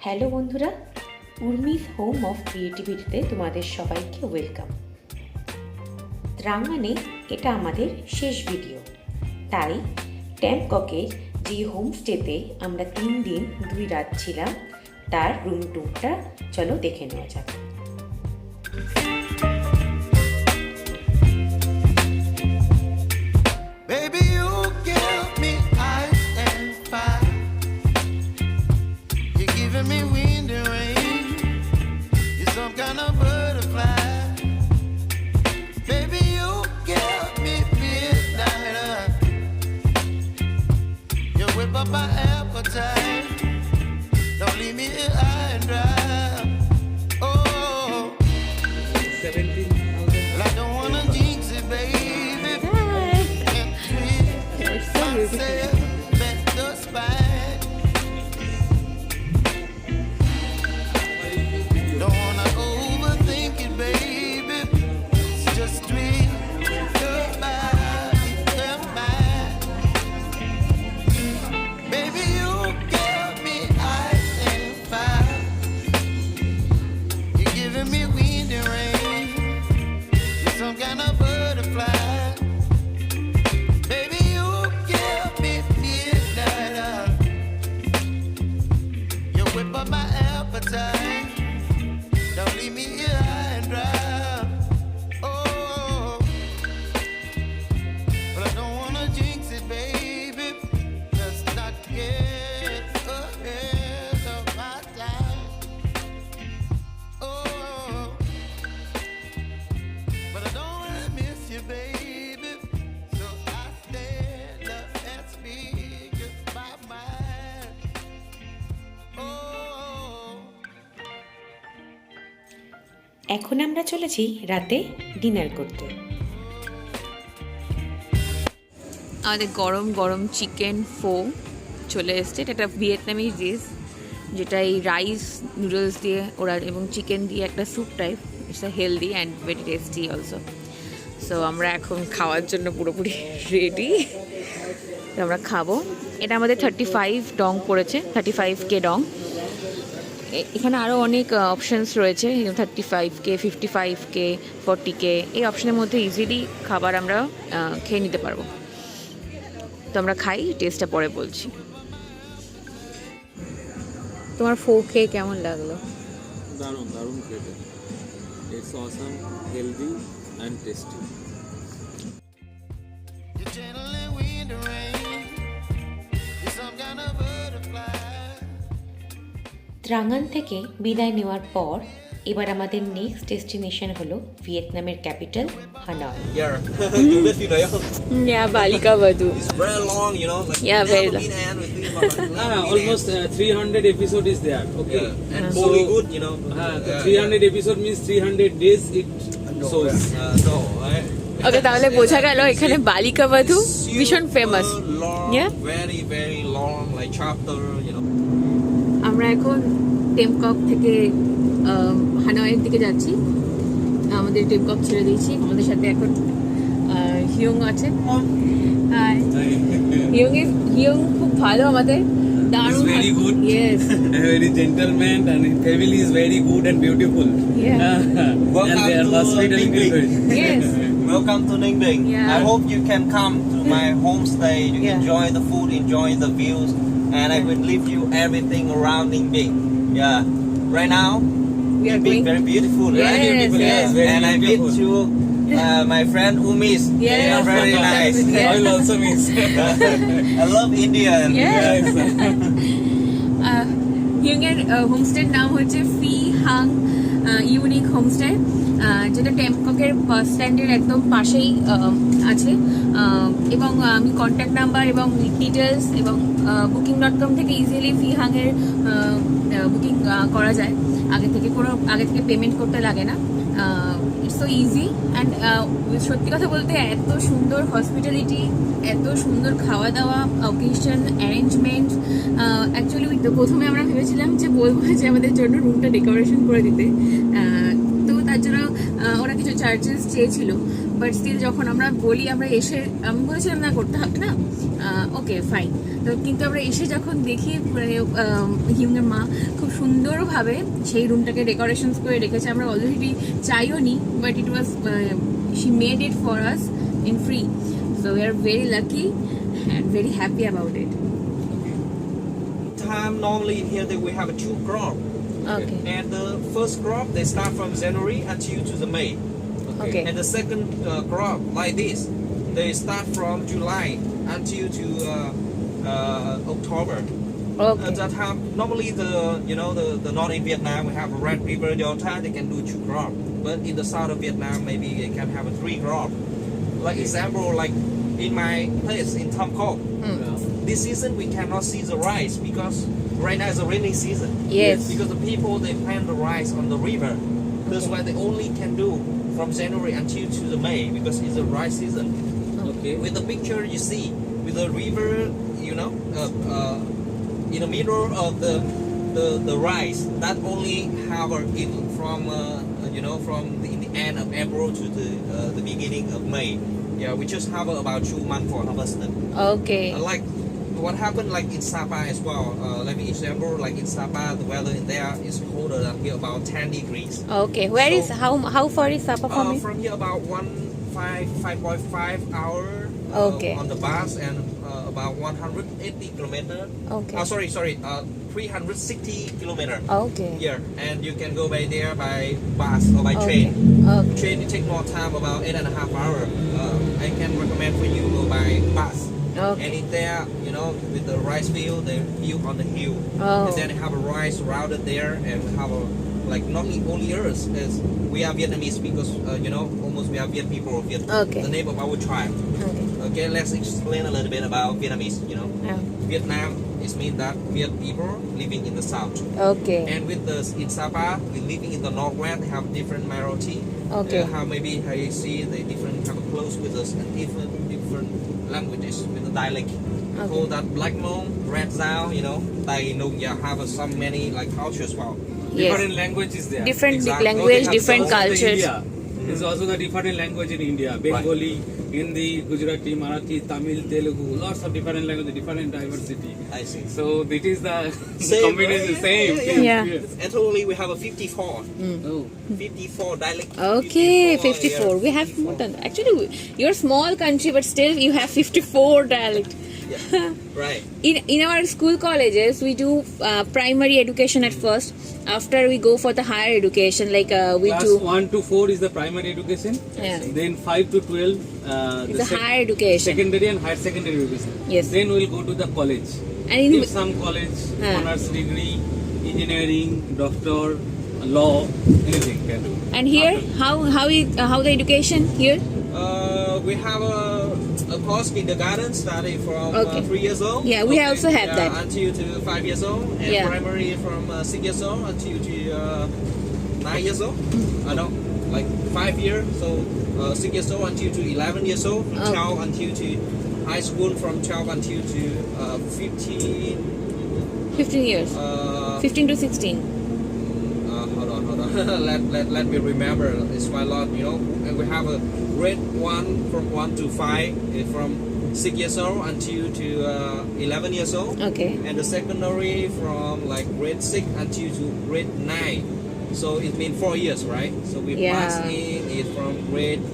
Hello বন্ধুরা, Urmi's home of ক্রিয়েটিভিটিতে তোমাদের সবাইকে ওয়েলকাম। ত্রাঙ্গানে এটা আমাদের শেষ ভিডিও, তাই ট্যাংককের যে হোমস্টেতে আমরা 3 দিন 2 রাত ছিলাম তার রুম ট্যুরটা চলো দেখে নেওয়া যাক। এখন আমরা চলেছি রাতে ডিনার করতে। আমাদের গরম গরম চিকেন ফো চলে এসছে। এটা একটা ভিয়েতনামিজ ডিশ, যেটা এই রাইস নুডলস দিয়ে ওরা এবং চিকেন দিয়ে একটা soup type. It's healthy and very tasty also. So আমরা এখন খাওয়ার জন্য পুরোপুরি রেডি, আমরা খাবো। এটা আমাদের 35 ডং পড়েছে, 35K ডং। এখানে আরও অনেক অপশানস রয়েছে, 35K, 55K, 40K। এই অপশানের মধ্যে ইজিলি খাবার আমরা খেয়ে নিতে পারবো। তো আমরা খাই, টেস্টটা পরে বলছি। তোমার ফো খেয়ে কেমন লাগলো? দারুণ দারুণ খেতে। It's awesome, healthy and tasty. ত্রাঙ্গান থেকে বিদায় নেওয়ার পর এবার আমাদের নেক্সট ডেস্টিনেশন হলো ভিয়েতনামের ক্যাপিটাল হানয়। বালিকা বধূ। It's very long, you know. Like Yeah, very long. Almost 300 episode is there. Okay. And So, Bollywood, you know. the 300 episode means 300 days it shows. No, right? ওকে, তাহলে বোঝা গেল এখানে বালিকা বধূ ভীষণ famous. Long, Yeah. very, very long, like chapter, you know. আমরা এখন টেমকক থেকে হানয়ের দিকে যাচ্ছি। আমাদের টেমকক ছেড়ে দিয়েছি। আমাদের সাথে এখন হিয়ং আছে। হিয়ং খুব ভালো, আমাদের দারুণ। He's very good. Yes. Very gentleman and his family is very good and beautiful. Yeah. And their hospitality is very. Yes. Welcome to Ninh Bình. Yeah. I hope you can come to my homestay. You Yeah. enjoy the food, enjoy the views, and I will leave you everything around Ninh Bình. Yeah. Right now, We are Ninh Bình going. very beautiful, Yes, right? Beautiful, yes. yes, very And I meet beautiful. you, my friend Umis. Yes. They are very nice. Yeah. I will also miss. I love India. Yes. হিয়ংয়ের হোমস্টের নাম হচ্ছে ফি Hang unique homestay, যেটা টেমককের বাস স্ট্যান্ডের একদম পাশেই আছে। এবং আমি contact number এবং ডিটেলস এবং booking.com থেকে ইজিলি ফি হাংয়ের বুকিং করা যায়। আগে থেকে পেমেন্ট করতে লাগে না। ইটস সো ইজি অ্যান্ড সত্যি কথা বলতে এত সুন্দর হসপিটালিটি, এত সুন্দর খাওয়া দাওয়া, অকেশন অ্যারেঞ্জমেন্ট। অ্যাকচুয়ালি প্রথমে আমরা ভেবেছিলাম যে বলবো যে আমাদের জন্য রুমটা ডেকোরেশন করে দিতে, তো তার জন্য ওরা কিছু চার্জেস চেয়েছিল, বাট স্টিল যখন আমরা বলি আমরা এসে আমি বলেছিলাম না করতে হবে না, ওকে ফাইন। তো কিন্তু আমরা এসে যখন দেখি হিউংয়ের মা খুব সুন্দরভাবে সেই রুমটাকে ডেকোরেশনস করে রেখেছে। আমরা অলরেডি চাইও নি, but it was she made it for us in free, so we are very lucky and very happy about it. Time normally in here that we have a 2 crop. Okay. And the first crop they start from January until to the May. Okay. And the second crop like this, they start from July until to October. Okay. At that time, normally the north in Vietnam we have a Red River Delta. They can do 2 crop, but in the south of Vietnam maybe they can have a 3 crop. Like example, like in my place in Tam Quoc, this season we cannot see the rice because right now is a rainy season. Yes. Because the people they plant the rice on the river. That's why they only can do from January until to the May because it's a rice season. Okay. With the picture you see, with the river, in the middle of the rice, that only have it from from the end of April to the beginning of May. Yeah, we just have about 2 months for harvesting. Okay. Like what happened like in Sapa as well. Let me example like in Sapa, the weather in there is colder than here, about 10 degrees. Okay. Where is how far is Sapa from here? From here about 5.5 hour Okay. on the bus and about 180 kilometer. Okay. Sorry, 360 kilometer. Okay. Here, and you can go by there by bus or by Okay. train. Okay. Train it take more time, about 8.5 hours. I can recommend for you go by bus. Okay. And in there, with the rice field, they build on the hill. Oh. And then they have a rice routed there, and we have not only us, as we are Vietnamese because almost we are Viet people of Viet. Okay. The name of our tribe. Okay. Okay, let's explain a little bit about Vietnamese. Yeah. Vietnam is mean that Viet people living in the south. Okay. And with the in Sapa, we living in the northwest. They have different minority. Okay. How maybe how you see they different have a close with us and different languages with the dialect. Okay. Call that Black Mon, Red Zao. They have so many like cultures. Well, Yes. Different languages there. Different Exactly. language, They have different Also the cultures. India. There's also the different language in India. Bengali, Hindi, Gujarati, Marathi, Tamil, Telugu. Lots of different languages, different diversity. I see. So it is the Same, combination, right? same. Yeah. And totally we have a 54. Oh. 54 dialect. Okay, 54. Yeah, We have more than actually. You're a small country, but still you have 54 dialect. Yeah. Right. In our school colleges, we do primary education at first. After we go for the higher education, like we Class do 1 to 4 is the primary education. Yeah. Then 5 to 12 the higher education. secondary and higher secondary education. Yes. Then we'll go to the college. And in If some college, Ah. honors degree, engineering, doctor, law, anything can do. and here, how the education here? We have a course kindergarten starting from Okay. 3 years old. Yeah, we also have that. Until to 5 years old, and Yeah. primary from 6 years old until to 9 years old. I know, like 5 years. So 6 years old until to 11 years old. From Oh. 12 until to high school. From 12 until to 15. 15 years. 15 to 16. Hold on. let me remember. It's quite a lot, And we have a grade 1 from 1 to 5, from 6 years old until to 11 years old. Okay. And the secondary from like grade 6 until to grade 9. So it means 4 years, right? So we Yeah. pass in it from grade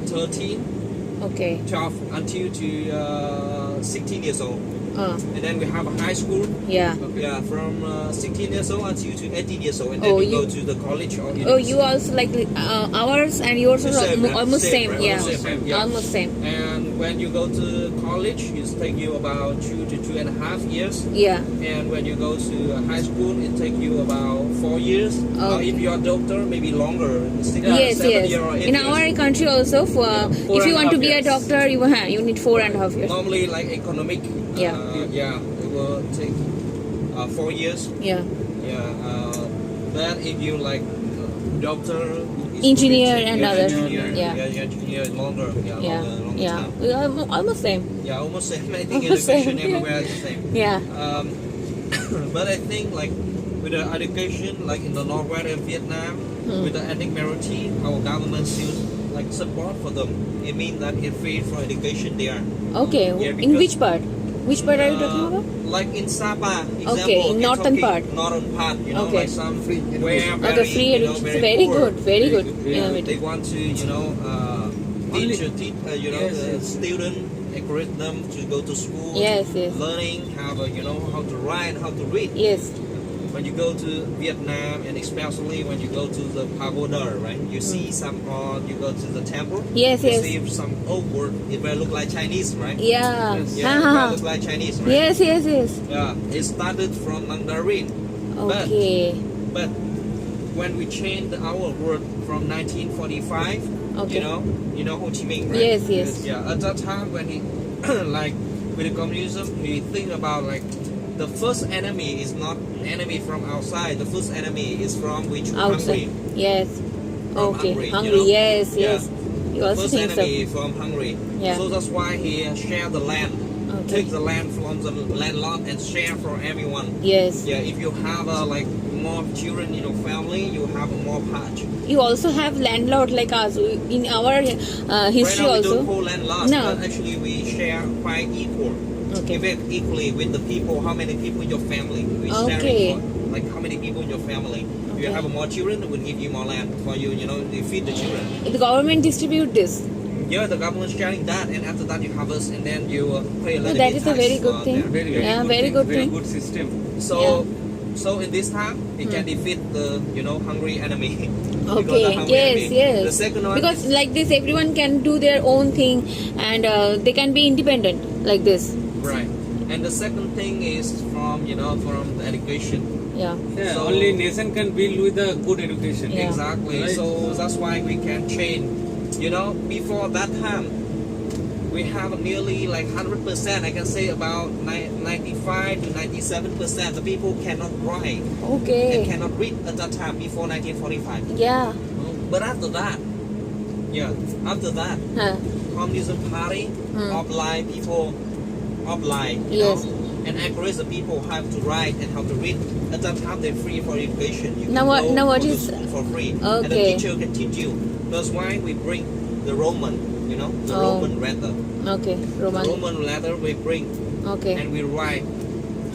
13, Okay. 12 until to 16 years old. And then we have a high school. Yeah. Yeah, from 16 years old until to 18 years old, and Oh, then we you- go to the college or Oh, university. you also like ours and yours are Same, right? almost Same, same. right? Yeah. Almost same, yeah. Almost same. And when you go to college, it take you about 2 to 2.5 years. Yeah. And when you go to high school, it take you about 4 years. Okay. If you are a doctor, maybe longer. Yes, 7 yes. year or 8 In years. our country also, if you want to be a 4.5 doctor, you need 4.5 years. Normally, like economic. Yeah. It will take 4 years. Yeah. Yeah. But if you like doctor, it's Engineer pretty- and other. engineer, Yeah. engineer is longer. Yeah. Yeah. Longer Yeah. time. We are almost same. Yeah, almost same. I think Almost education same, yeah. everywhere is the same. Yeah. But I think like with the education, like in the northwestern Vietnam, with the ethnic minority, our government still like support for them. It means that it's free for education there. Okay. Yeah, In because- which part? Which part are you talking about? Like in Sapa, example, Okay, in we're northern talking part. Northern part, you know, Okay. like some Free where education. very, Okay, free you know, education. very Very poor. good. Very good. good, Yeah, very They want to, you know, Only- teach, you know, Yes, the yes. student, encourage them to go to school. Yes, yes. Learning how, you know, how to write, how to read. Yes. When you go to Vietnam, and especially when you go to the pagoda, right? You see some, or you go to the temple. Yes, you yes. see some old word. It will look like Chinese, right? Yeah. Yes. Yeah, Ha, it ha, will ha. look like Chinese, right? Yes, yes, yes. Yeah, it started from Mandarin. Okay. But when we changed our word from 1945, Okay. you know Ho Chi Minh, right? Yes, yes. Yeah, at that time when he, like, with the communism, he think about like, the first enemy is not enemy from outside. The first enemy is from which Outside. Hungary. Yes. From Okay. Hungary, you Hungry. know? Yes, Yeah. yes. You also First think so. enemy from Hungary. Yeah. So that's why he share the land. Okay. Take the land from the landlord and share for everyone. Yes. Yeah, if you have like more children in your family, you have more patch. You also have landlord like us. In our history Right now we also. don't call landlords, No. but actually we share quite equal. Okay. Give it equally with the people. How many people in your family? We share Okay. it for, like how many people in your family. If you Okay. have more children, we'll give you more land for you. You know, you feed the children. The government distribute this. Yeah, the government sharing that, and after that you harvest, and then you pay a No, little that bit is a tax very good for thing. them. Very, Yeah, very thing, good very thing. good system. So, so in this time, it can defeat the hungry enemy. Because Okay. the hungry Yes, enemy. yes. The second one Because is, like this, everyone can do their own thing, and they can be independent like this. right, and the second thing is from from the education. Yeah. Yeah, So- only nation can build with a good education. Yeah. Exactly. Right. So that's why we can change. Before that time, we have nearly like 100%. I can say about 95 to 97%. The people cannot write and Okay. cannot read at that time before 1945. Yeah. But after that, Huh. Communism Party oblige people, Yes. and encourage the people how to write and how to read. At that time, they're free for education. You Now can what- go now what to is- school for free, and the Okay. teacher can teach you. That's why we bring the Roman, the Oh. Roman letter. Okay. The Roman. Roman letter we bring, Okay. and we write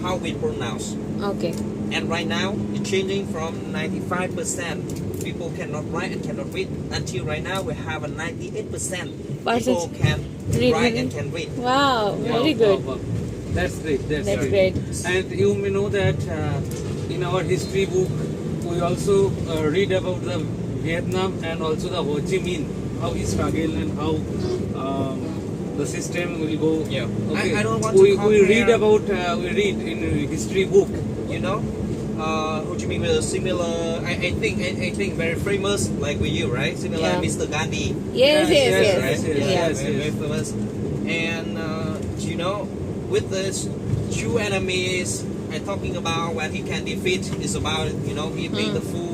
how we pronounce. Okay. And right now, it's changing from 95% people cannot write and cannot read, until right now we have a 98% people can Read write and and can read. Wow. Wow, Very wow, good. wow. That's great. That's, That's great. great. And you may know that in our history book, we also read about the Vietnam and also the Ho Chi Minh, how he struggled and how the system will go. Yeah. Okay. I don't want to we compare- read about we read in history book. Ho Chi Minh was similar. I think very famous like with you, right? Similar Yeah. Mr. Gandhi. Yes. Yes. yes, Yes. Right? yes, Yeah. yes. Very famous. And with this two enemies I'm talking about, what he can defeat is about giving the food,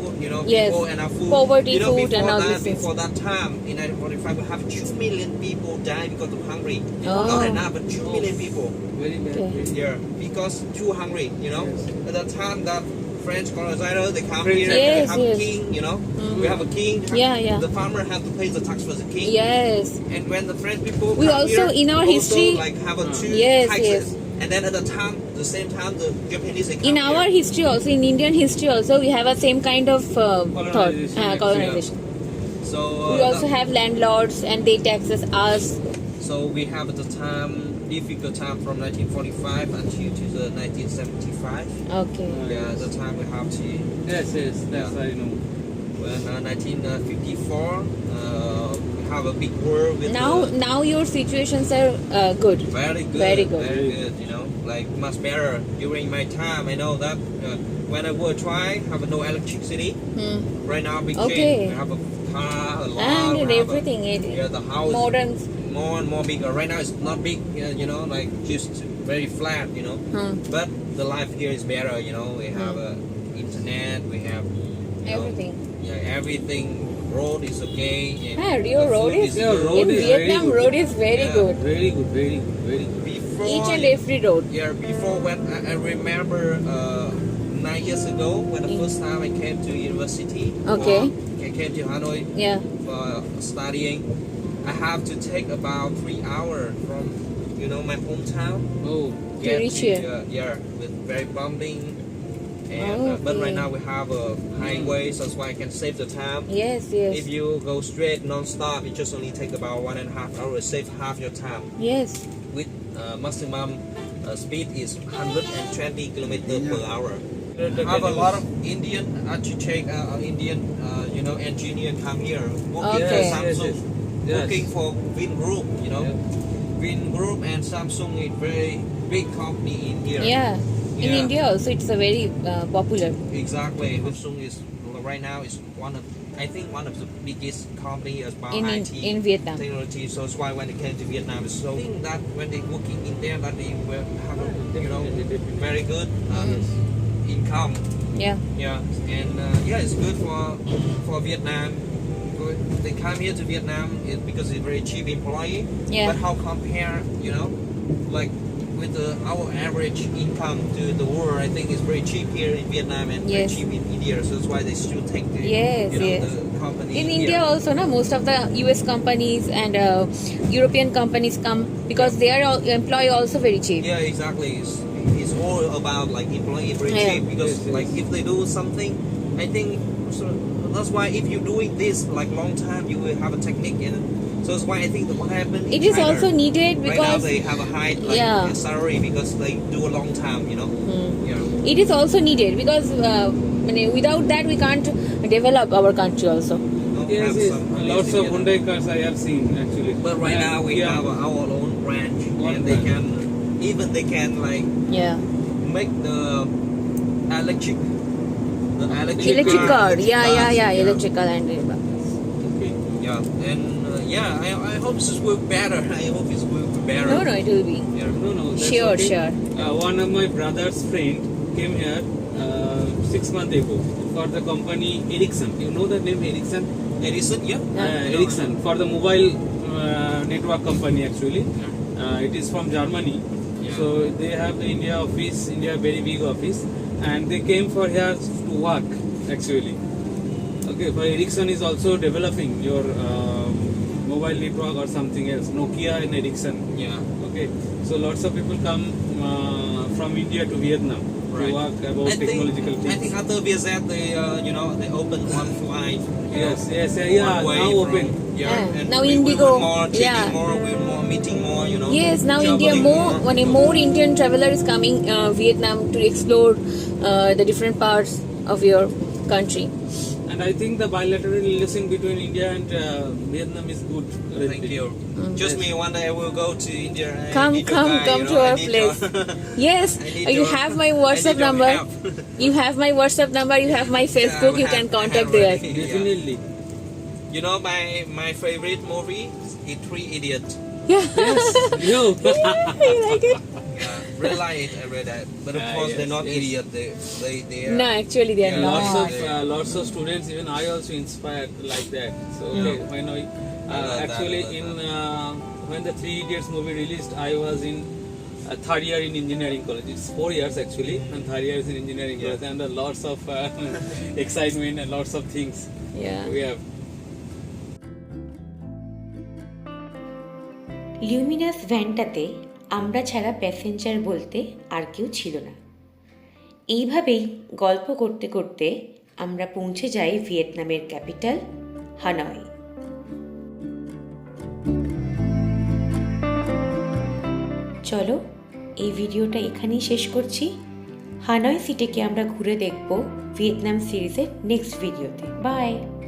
Yes. people enough food. Poverty, food, before and all that, these things. before that time in 1945, we have 2 million people die because of hungry. Oh. Not enough, but 2 million people. Very bad. Okay. very- Yeah, because too hungry, Yes. At that time that French colonizer, they come French- here, Yes, they have yes. a king, we have a king. Yeah, yeah. The farmer have to pay the tax for the king. Yes. And when the French people We come also, here, in our also, history- like have a two Yes, taxes. yes. And then at the same time, the Japanese they come In our here. history also, in Indian history also, we have a same kind of thought. Colonization, yes, Colonization. So We also have landlords and they taxes us. So we have at the time difficult time from 1945 until to the 1975. Okay. Yeah, at the time we have to. Yes, yes, that's Yeah. I know. When 1954, we have a big war with Now your situations are good. very good, Very good. very good. Like much better. During my time, I know that when I would try have no electricity. Right now, big Okay. change. We have a car, a lot. And we have everything. the house Modern. more and more bigger. Right now, it's not big. Like just very flat. But the life here is better. We have internet. We have Everything. Yeah, everything. Road is okay. And Ah, Rio the road food is, Yeah, road in is very Vietnam good. road is very Yeah. good. Very good, very good, very good. Before Each and every road. Yeah, before when I remember years ago when the first time I came to university. Okay. I came to Hanoi Yeah. for studying. I have to take about 3 hours from my hometown. Oh, To reach here. With very bumping. And but Okay. right now we have a highway, so that's why I can save the time. Yes, If yes. you go straight non-stop, it just only take about 1.5 hours. Save half your time. Yes. With maximum speed is 120 kilometers per hour. I have a lot of Indian architect, Indian engineer come here working Okay. for Samsung, Yes. working for Vin Group. Yeah. Vin Group and Samsung is very big company in here. Yeah. In Yeah. India also, it's a very popular. Exactly. Samsung is right now is one of the biggest company about In IT in Vietnam. technology. So that's why when they came to Vietnam, it's so I think that when they working in there, that they will have a very good income. Yeah. Yeah, and it's good for Vietnam. They come here to Vietnam because it's very cheap employee. Yeah. But how compare, like with our average income to the world, I think it's very cheap here in Vietnam and very Yes. cheap in India. So that's why they still take the Yes, yes. the company In here. India also, na, most of the US companies and European companies come because they are employ also very cheap. Yeah, exactly. It's all about like employee very Yeah. cheap because Yes, yes. like if they do something, I think so that's why if you're doing this like long time, you will have a technique in it. So that's why I think that what happened. It in is China, also needed right now because they have a high Yeah. salary because they do a long time. Yeah. it is also needed because without that we can't develop our country also. Yes, Have yes. some Lots amazing, of Hyundai cars I have seen actually. But right now we Yeah. have our own branch, One and they branch. can like Yeah. make the electric Electric car. electric Yeah, cars, electrical and Okay. Yeah, and I hope this will be better. I hope this will be better. no, it will be. Yeah. No, that's Sure, okay. sure. One of my brother's friend came here 6 months ago for the company Ericsson. You know the name Ericsson? Edison, yeah. Ericsson for the mobile network company actually. It is from Germany. Yeah. So they have the India office, India very big office, and they came for here to work actually. Okay, but Ericsson is also developing your mobile network or something else. Nokia and Ericsson. Yeah. Okay, so lots of people come from India to Vietnam to work about technological I things. think after VSZ, they opened one flight. Yes, yeah, one way now from- open. Yeah, and Now we Indigo, will more, taking yeah. more, we're more meeting more, Yes, now India traveling more Indian traveler is coming Vietnam to explore the different parts of your country. And I think the bilateral relation between India and Vietnam is good. Thank you. Just me, one day I will go to India. I Come need your guy, to I our need place. your- Yes, I need you your- have my I WhatsApp need your number. help. You have my WhatsApp number. You have my Facebook. Yeah, You I can have contact there. already. Definitely. You know my favorite movie is Three Idiots. Yeah, Yo. you like it? Yeah, really like it. I read that. But of Ah, course, yes, they're not yes. idiots. They are. No, actually they are Yeah, lots not. of lots of students, even I also inspired like that. So okay, when I love that, actually I love in when the Three Idiots movie released, I was in third year in engineering college. It's 4 years actually, and third year is in engineering college, and lots of excitement and lots of things Yeah. we have. লিউমিনাস ভ্যানটাতে আমরা ছাড়া passenger বলতে আর কেউ ছিল না। এইভাবেই গল্প করতে করতে আমরা পৌঁছে যাই ভিয়েতনামের ক্যাপিটাল হানয়। চলো এই ভিডিওটা এখানেই শেষ করছি। হানয় সিটিকে আমরা ঘুরে দেখব ভিয়েতনাম সিরিজের নেক্সট ভিডিওতে। বাই।